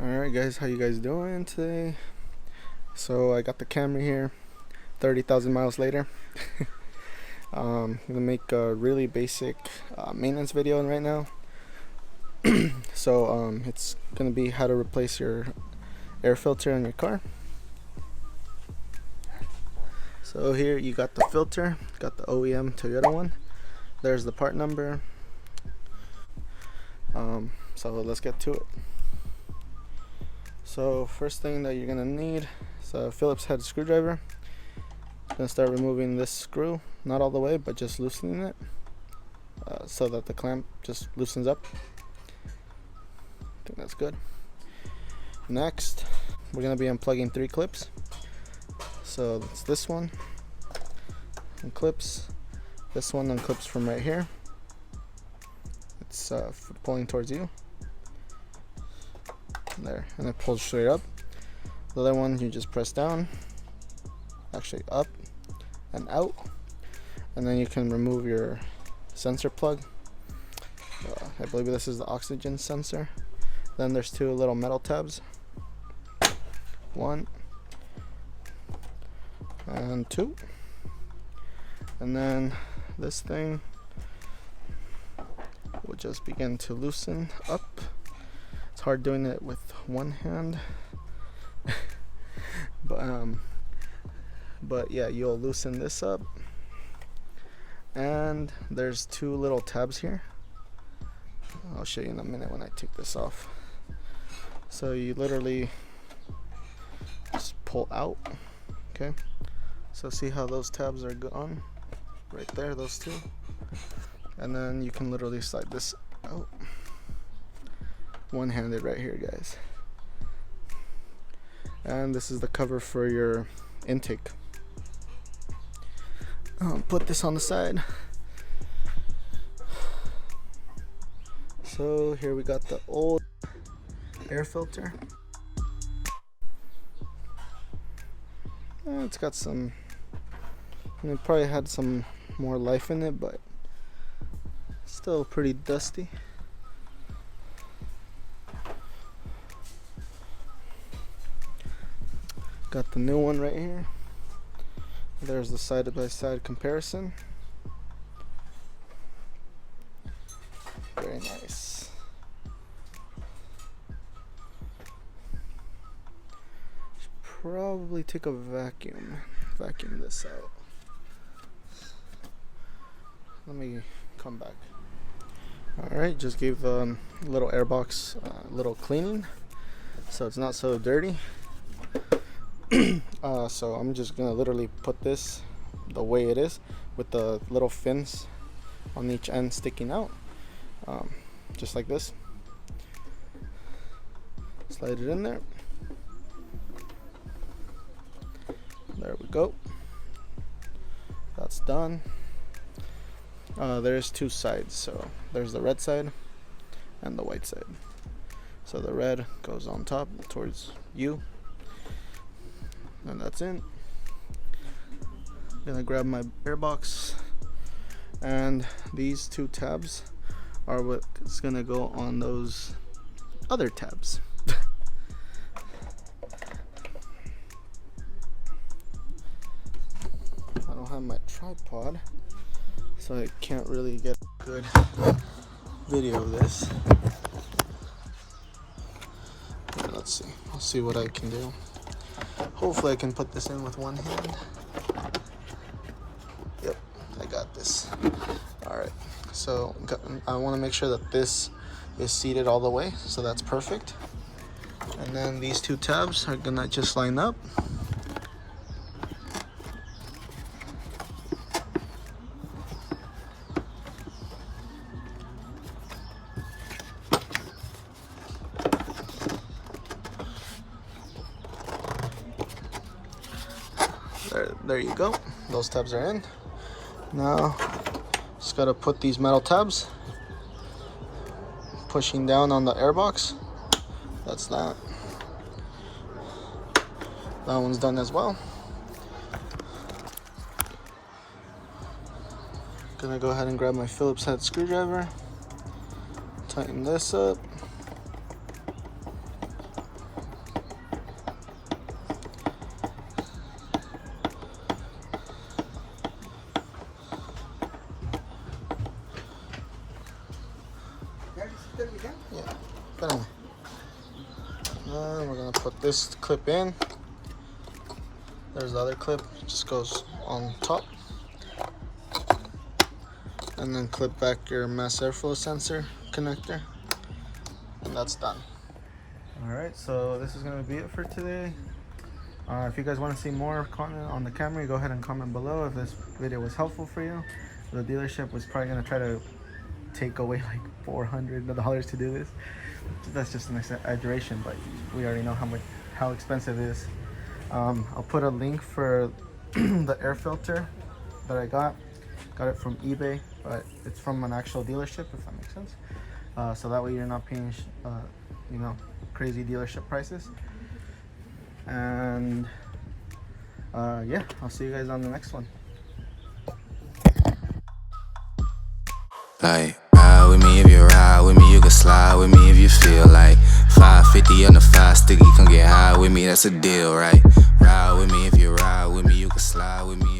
Alright guys, how you guys doing today? So I got the Camry here 30,000 miles later. I'm gonna make a really basic maintenance video right now. So it's gonna be how to replace your air filter in your car. So here you got the filter, got the OEM Toyota one. There's the part number. So let's get to it. So first thing that you're gonna need is a Phillips head screwdriver. I'm gonna start removing this screw, not all the way, but just loosening it so that the clamp just loosens up. I think that's good. Next, we're gonna be unplugging 3 clips. So it's this one, unclips, this one unclips from right here. It's pulling towards you. There, and it pulls straight up. The other one you just press down, actually up and out, and then you can remove your sensor plug. I believe this is the oxygen sensor. Then there's 2 little metal tabs, 1 and 2, and then this thing will just begin to loosen up. It's hard doing it with one hand, but yeah, you'll loosen this up. And there's 2 little tabs here. I'll show you in a minute when I take this off. So you literally just pull out. Okay, so see how those tabs are gone right there, those 2, and then you can literally slide this out. One-handed right here, guys. And this is the cover for your intake. Put this on the side. So here we got the old air filter. It's got some, it probably had some more life in it, but still pretty dusty. Got the new one right here. There's the side-by-side comparison. Very nice. Should probably take a vacuum this out. Let me come back. Alright, just gave the little airbox a little cleaning so it's not so dirty. So I'm just gonna literally put this the way it is with the little fins on each end sticking out, just like this. Slide it in there. There we go. That's done. There's 2 sides, so there's the red side and the white side. So the red goes on top towards you. And that's it. I'm gonna grab my airbox, and these 2 tabs are what's gonna go on those other tabs. I don't have my tripod, so I can't really get a good video of this. But let's see. I'll see what I can do. Hopefully I can put this in with one hand. Yep, I got this. Alright, so I want to make sure that this is seated all the way, so that's perfect. And then these 2 tabs are gonna just line up. There you go. Those tabs are in. Now, just gotta put these metal tabs, pushing down on the airbox. That's that. That one's done as well. Gonna go ahead and grab my Phillips head screwdriver, tighten this up. Espérame. And we're gonna put this clip in. There's the other clip, just goes on top. And then clip back your mass airflow sensor connector. And that's done. Alright, so this is gonna be it for today. If you guys want to see more content on the Camry, go ahead and comment below if this video was helpful for you. The dealership was probably going to try to take away like $400 to do this. That's just an exaggeration, but we already know how expensive it is. I'll put a link for the air filter that I got it from eBay, but it's from an actual dealership, if that makes sense. So that way you're not paying crazy dealership prices. And yeah, I'll see you guys on the next one. Like, ride with me if you ride with me, you can slide with me if you feel like 550 on the 5 sticky, come get high with me, that's a deal, right? Ride with me if you ride with me, you can slide with me.